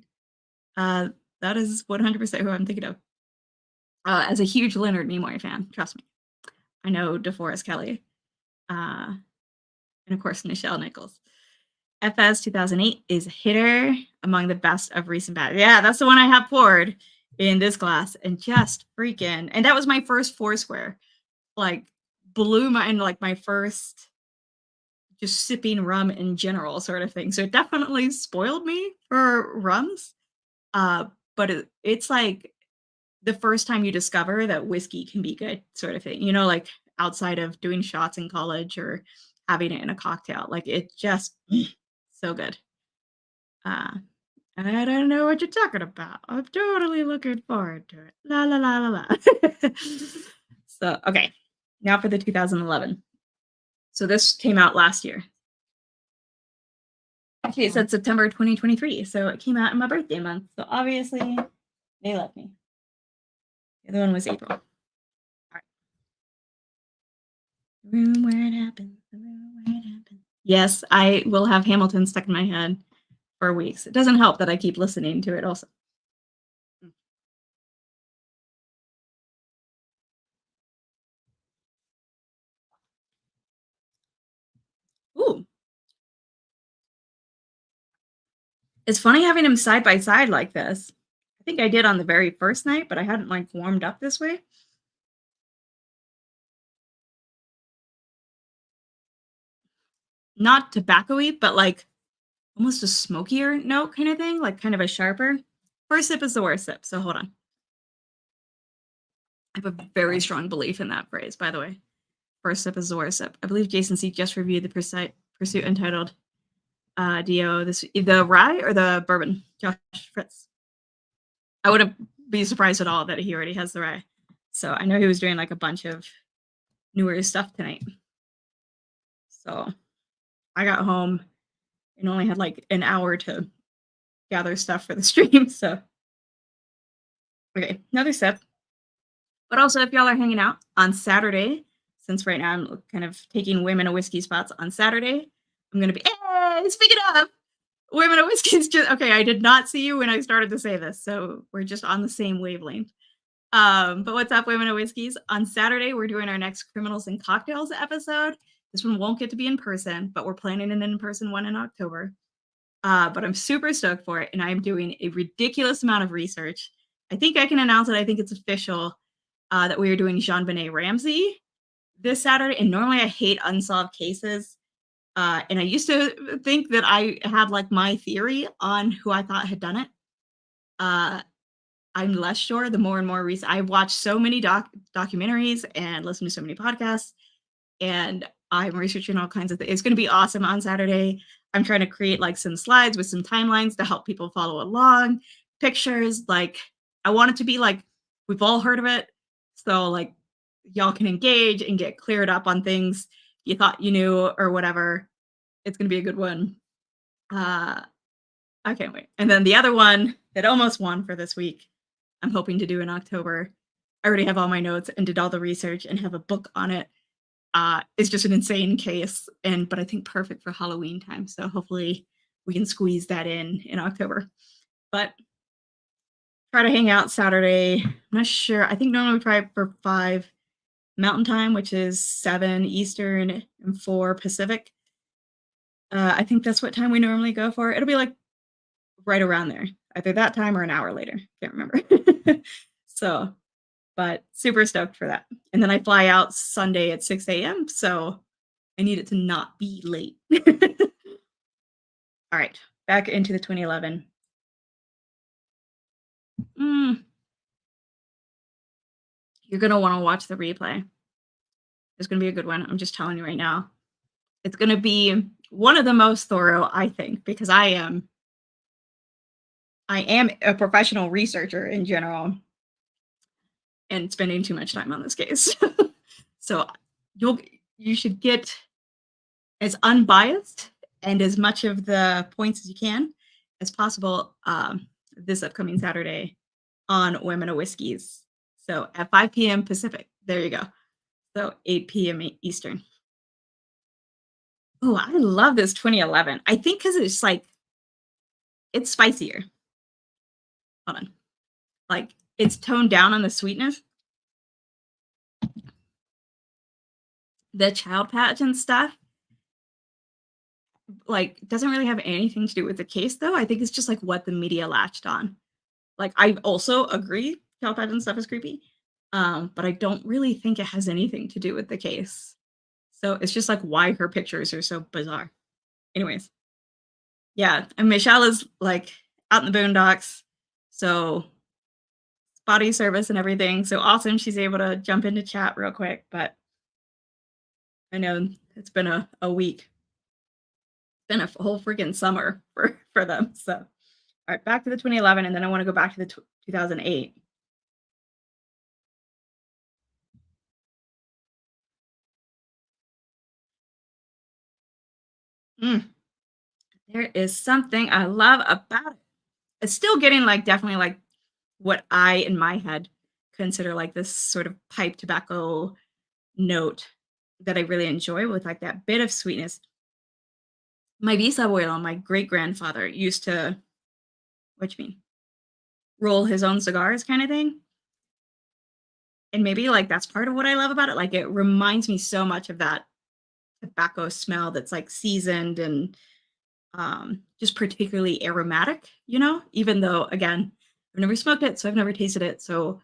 That is 100% who I'm thinking of. As a huge Leonard Nimoy fan, trust me. I know DeForest Kelly. And of course, Nichelle Nichols. FS 2008 is a hitter among the best of recent batch. Yeah, that's the one I have poured in this glass, and just freaking. And that was my first Foursquare. Like, blew my, and like my first just sipping rum in general sort of thing. So it definitely spoiled me for rums. But it's like the first time you discover that whiskey can be good sort of thing. Like outside of doing shots in college or having it in a cocktail. Like it just so good. I don't know what you're talking about. I'm totally looking forward to it. La la la la la. So, okay. Now for the 2011. So this came out last year. Actually, it said September 2023. So it came out in my birthday month. So obviously they love me. The other one was April. All right. The room where it happened. The room where it happened. Yes, I will have Hamilton stuck in my head for weeks. It doesn't help that I keep listening to it also. Ooh, it's funny having them side by side like this. I think I did on the very first night, but I hadn't like warmed up this way. Not tobacco-y, but like almost a smokier note kind of thing, like kind of a sharper. First sip is the worst sip. So hold on. I have a very strong belief in that phrase, by the way. First sip is the worst sip. I believe Jason C just reviewed the pursuit entitled Do this the rye or the bourbon? Josh Fritz. I wouldn't be surprised at all that he already has the rye. So I know he was doing like a bunch of newer stuff tonight. So I got home and only had like an hour to gather stuff for the stream. So okay, another sip. But also, if y'all are hanging out on Saturday, since right now I'm kind of taking women of whiskey spots on Saturday, I'm gonna be. Hey, speaking of women of whiskey's just okay. I did not see you when I started to say this, so we're just on the same wavelength. But what's up, women of whiskeys? On Saturday, we're doing our next criminals and cocktails episode. This one won't get to be in person, but we're planning an in-person one in October. But I'm super stoked for it, and I'm doing a ridiculous amount of research. I think I can announce it. I think it's official that we are doing Jean Benet Ramsey this Saturday. And normally I hate unsolved cases. And I used to think that I had like my theory on who I thought had done it. I'm less sure the more and more recent. I've watched so many documentaries and listened to so many podcasts, and I'm researching all kinds of things. It's going to be awesome on Saturday. I'm trying to create like some slides with some timelines to help people follow along, pictures. Like, I want it to be like we've all heard of it. So, like, y'all can engage and get cleared up on things you thought you knew or whatever. It's going to be a good one. Uh, I can't wait. And then the other one that almost won for this week, I'm hoping to do in October. I already have all my notes and did all the research and have a book on it. It's just an insane case, but I think perfect for Halloween time. So hopefully we can squeeze that in October. But try to hang out Saturday. I'm not sure. I think normally we try for 5 Mountain Time, which is 7 Eastern and 4 Pacific. I think that's what time we normally go for. It'll be like right around there, either that time or an hour later. Can't remember. So, but super stoked for that. And then I fly out Sunday at 6 a.m. So I need it to not be late. All right, back into the 2011. Mm, you're going to want to watch the replay. It's going to be a good one. I'm just telling you right now. It's going to be one of the most thorough, I think, because I am a professional researcher in general and spending too much time on this case. So you should get as unbiased and as much of the points as you can as possible this upcoming Saturday on Women of Whiskeys. So at 5 p.m. Pacific. There you go. So 8 p.m. Eastern. Oh, I love this 2011. I think because it's like, it's spicier. Hold on. Like, it's toned down on the sweetness. The child pageant stuff, like, doesn't really have anything to do with the case, though. I think it's just like what the media latched on. Like, I also agree child pageant stuff is creepy, but I don't really think it has anything to do with the case. So it's just like why her pictures are so bizarre. Anyways, yeah, and Michelle is like out in the boondocks, so body service and everything. So awesome, she's able to jump into chat real quick. But I know it's been a week, been a whole freaking summer for them. So all right, back to the 2011, and then I want to go back to the 2008. Mm, there is something I love about it. It's still getting like definitely like what I in my head consider like this sort of pipe tobacco note that I really enjoy with like that bit of sweetness. My bisabuelo, my great grandfather, used to, what you mean, roll his own cigars, kind of thing. And maybe like that's part of what I love about it. Like it reminds me so much of that tobacco smell that's like seasoned and just particularly aromatic, even though, again, I've never smoked it, so I've never tasted it. So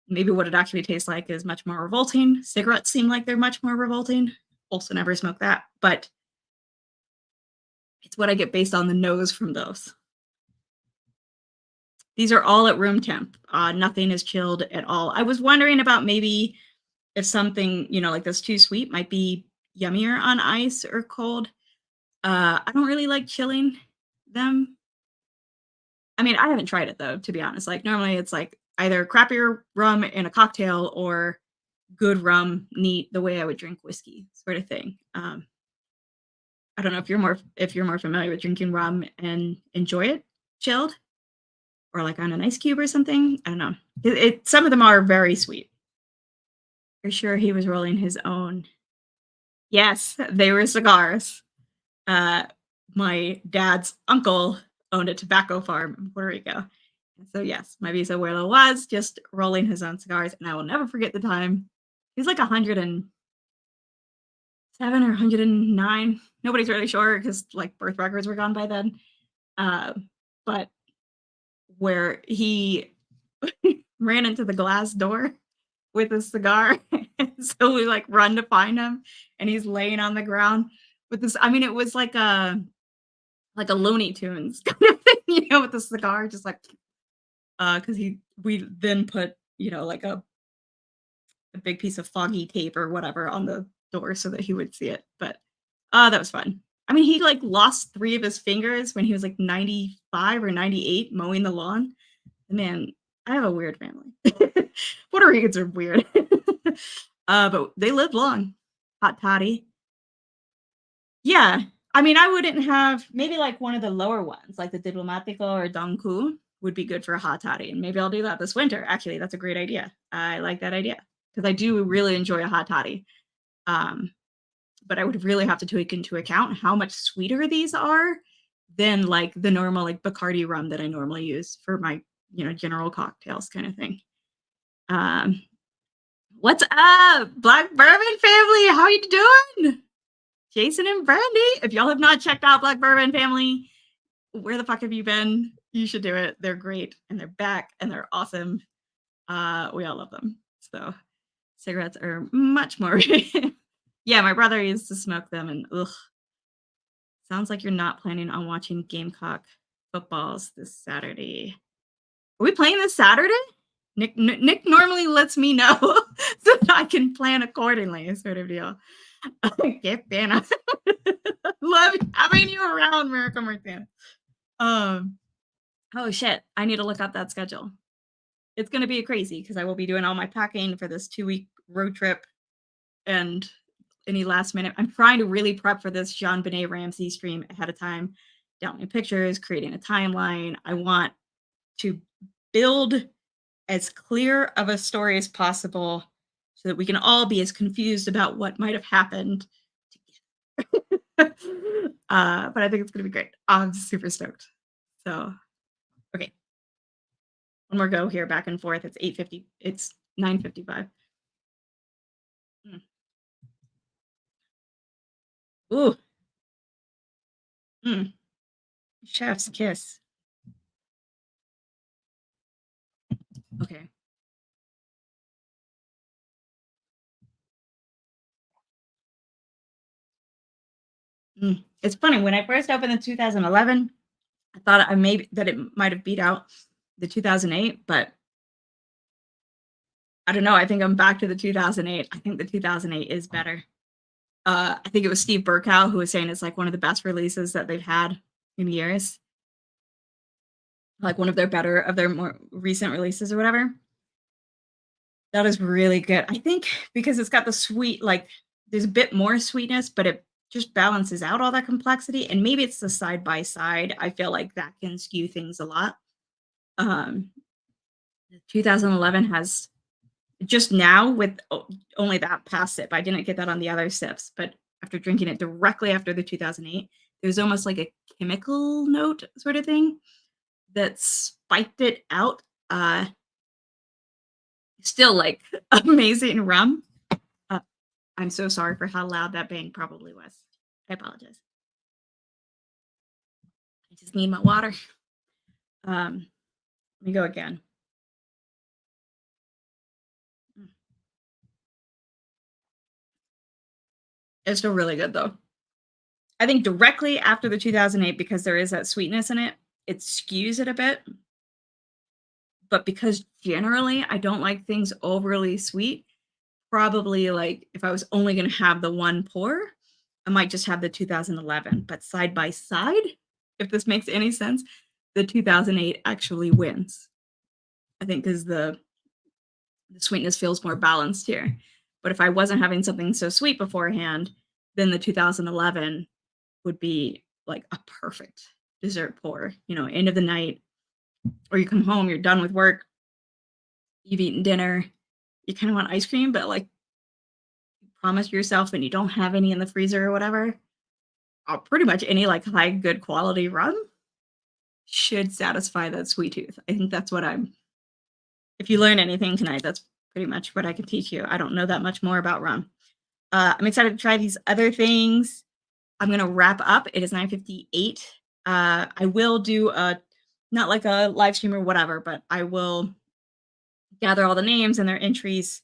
maybe what it actually tastes like is much more revolting. Cigarettes seem like they're much more revolting. Also, never smoked that, but it's what I get based on the nose from those. These are all at room temp. Nothing is chilled at all. I was wondering about maybe if something, like this too sweet might be yummier on ice or cold. I don't really like chilling them. I mean, I haven't tried it though, to be honest. Like normally it's like either crappier rum in a cocktail or good rum neat the way I would drink whiskey sort of thing. I don't know if you're more familiar with drinking rum and enjoy it chilled or like on an ice cube or something. I don't know. Some of them are very sweet. For sure he was rolling his own. Yes, they were cigars. Uh, my dad's uncle owned a tobacco farm in Puerto Rico. And so yes, my bisabuelo was just rolling his own cigars, and I will never forget the time. He was like 107 or 109. Nobody's really sure because like birth records were gone by then. Uh, but where he ran into the glass door with a cigar. And so we like run to find him and he's laying on the ground with this. I mean, it was like a Looney Tunes kind of thing, with the cigar, just like because we then put, like a big piece of foggy tape or whatever on the door so that he would see it. But that was fun. I mean, he like lost three of his fingers when he was like 95 or 98 mowing the lawn. Man, I have a weird family. Puerto Ricans are weird. But they lived long. Hot toddy. Yeah. I mean, I wouldn't have maybe like one of the lower ones, like the Diplomatico or Donku would be good for a hot toddy. And maybe I'll do that this winter. Actually, that's a great idea. I like that idea because I do really enjoy a hot toddy. Um, but I would really have to take into account how much sweeter these are than like the normal like Bacardi rum that I normally use for my, general cocktails kind of thing. Um, what's up, Black Bourbon family? How you doing? Jason and Brandy. If y'all have not checked out Black Bourbon family, where the fuck have you been? You should do it. They're great and they're back and they're awesome. We all love them. So cigarettes are much more. Yeah, my brother used to smoke them and ugh. Sounds like you're not planning on watching Gamecock footballs this Saturday. Are we playing this Saturday? Nick normally lets me know so that I can plan accordingly, sort of deal. Qué pena. Love having you around, Miracle Martina. Um, oh shit, I need to look up that schedule. It's gonna be crazy because I will be doing all my packing for this 2-week road trip and any last minute. I'm trying to really prep for this Jean Benet Ramsey stream ahead of time, downloading pictures, creating a timeline. I want to build as clear of a story as possible so that we can all be as confused about what might have happened. But I think it's going to be great. I'm super stoked. So, okay. One more go here, back and forth. It's 8:50. It's 9:55. Mm. Ooh. Mm. Chef's kiss. Okay. It's funny when I first opened in 2011, I thought I maybe that it might have beat out the 2008, but I don't know. I think I'm back to the 2008. I think the 2008 is better. I think it was Steve Burkow who was saying it's like one of the best releases that they've had in years, like one of their more recent releases or whatever. That is really good. I think because it's got the sweet, like there's a bit more sweetness, but it just balances out all that complexity. And maybe it's the side by side. I feel like that can skew things a lot. Um, 2011 has just now with only that past sip. I didn't get that on the other sips, but after drinking it directly after the 2008, there's almost like a chemical note sort of thing that spiked it out. Still like amazing rum. Uh, I'm so sorry for how loud that bang probably was. I apologize. I just need my water. Let me go again. Mm. It's still really good though. I think directly after the 2008, because there is that sweetness in it, it skews it a bit. But because generally I don't like things overly sweet, probably like if I was only going to have the one pour, I might just have the 2011. But side by side, if this makes any sense, the 2008 actually wins. I think because the sweetness feels more balanced here. But if I wasn't having something so sweet beforehand, then the 2011 would be like a perfect dessert pour, end of the night, or you come home, you're done with work, you've eaten dinner, you kind of want ice cream, but like promise yourself and you don't have any in the freezer or whatever. Pretty much any like high good quality rum should satisfy that sweet tooth. I think that's what I'm. If you learn anything tonight, that's pretty much what I can teach you. I don't know that much more about rum. I'm excited to try these other things. I'm gonna wrap up. It is 9:58. I will do a not like a live stream or whatever, but I will gather all the names and their entries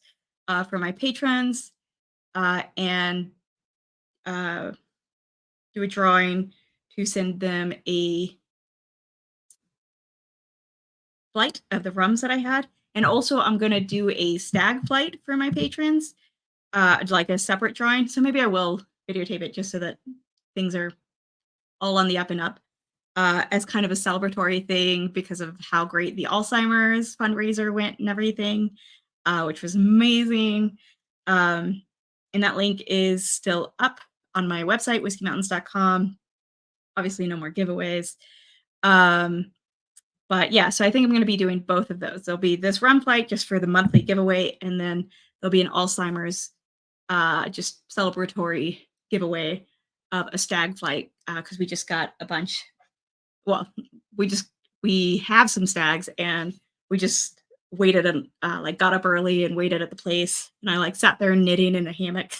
for my patrons and uh, do a drawing to send them a flight of the rums that I had. And also, I'm going to do a stag flight for my patrons, like a separate drawing. So maybe I will videotape it just so that things are all on the up and up as kind of a celebratory thing because of how great the Alzheimer's fundraiser went and everything, which was amazing. And that link is still up on my website, whiskeymountains.com. Obviously, no more giveaways. But yeah, so I think I'm going to be doing both of those. There'll be this rum flight just for the monthly giveaway, and then there'll be an Alzheimer's just celebratory giveaway of a stag flight because we just got a bunch. Well, we have some stags, and we just waited and like got up early and waited at the place, and I like sat there knitting in a hammock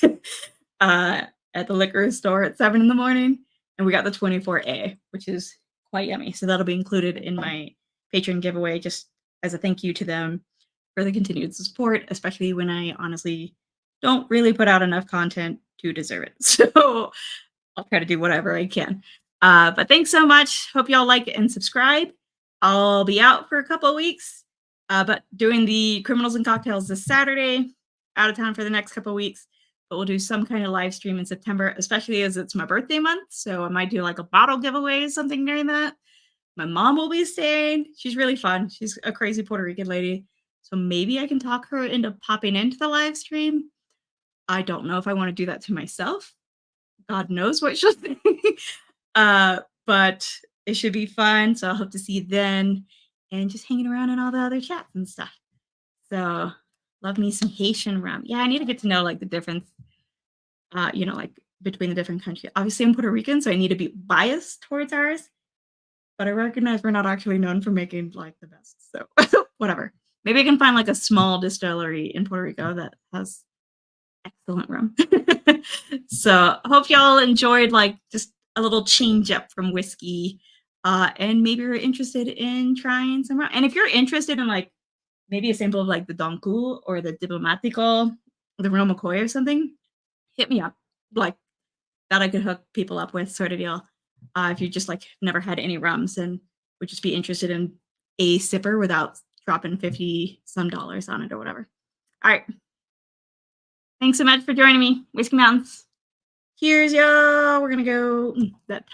uh, at the liquor store at 7 in the morning, and we got the 24A, which is quite yummy. So that'll be included in my patron giveaway just as a thank you to them for the continued support, especially when I honestly don't really put out enough content to deserve it. So I'll try to do whatever I can. But thanks so much. Hope y'all like and subscribe. I'll be out for a couple of weeks, but doing the Criminals and Cocktails this Saturday, out of town for the next couple of weeks. But we'll do some kind of live stream in September, especially as it's my birthday month. So I might do like a bottle giveaway or something during that. My mom will be staying. She's really fun. She's a crazy Puerto Rican lady. So maybe I can talk her into popping into the live stream. I don't know if I want to do that to myself. God knows what she'll think. But it should be fun. So I hope to see you then and just hanging around in all the other chats and stuff. So love me some Haitian rum. Yeah, I need to get to know like the difference, like between the different countries. Obviously, I'm Puerto Rican, so I need to be biased towards ours. But I recognize we're not actually known for making like the best. So whatever. Maybe I can find like a small distillery in Puerto Rico that has excellent rum. So hope y'all enjoyed like just a little change up from whiskey. And maybe you're interested in trying some rum. And if you're interested in like maybe a sample of like the Don Q or the Diplomatico or the Real McCoy or something, hit me up. Like that I could hook people up with sort of deal. If you just like never had any rums and would just be interested in a sipper without dropping 50 some dollars on it or whatever. All right. Thanks so much for joining me. Whiskey Mountains. Cheers, y'all. We're going to go that